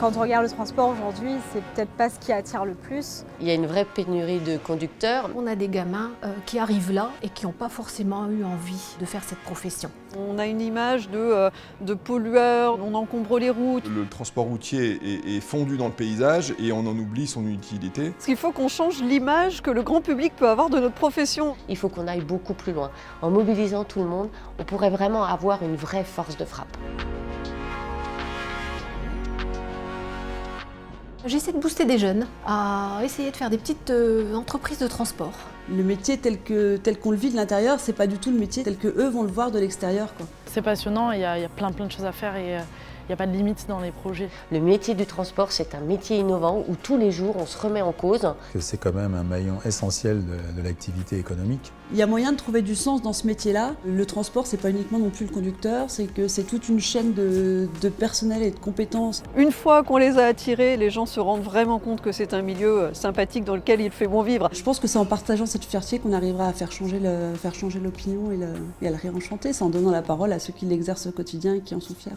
Quand on regarde le transport aujourd'hui, c'est peut-être pas ce qui attire le plus. Il y a une vraie pénurie de conducteurs. On a des gamins qui arrivent là et qui n'ont pas forcément eu envie de faire cette profession. On a une image de pollueurs, on encombre les routes. Le transport routier est fondu dans le paysage et on en oublie son utilité. Parce qu'il faut qu'on change l'image que le grand public peut avoir de notre profession. Il faut qu'on aille beaucoup plus loin. En mobilisant tout le monde, on pourrait vraiment avoir une vraie force de frappe. J'essaie de booster des jeunes à essayer de faire des petites entreprises de transport. Le métier tel qu'on le vit de l'intérieur, c'est pas du tout le métier tel qu'eux vont le voir de l'extérieur, quoi. C'est passionnant, il y a plein de choses à faire et il n'y a pas de limite dans les projets. Le métier du transport, c'est un métier innovant où tous les jours on se remet en cause. C'est quand même un maillon essentiel de l'activité économique. Il y a moyen de trouver du sens dans ce métier-là. Le transport, c'est pas uniquement non plus le conducteur, c'est que c'est toute une chaîne de personnel et de compétences. Une fois qu'on les a attirés, les gens se rendent vraiment compte que c'est un milieu sympathique dans lequel il fait bon vivre. Je pense que c'est en partageant cette fierté qu'on arrivera à faire changer l'opinion et à le réenchanter. C'est en donnant la parole à ceux qui l'exercent au quotidien et qui en sont fiers.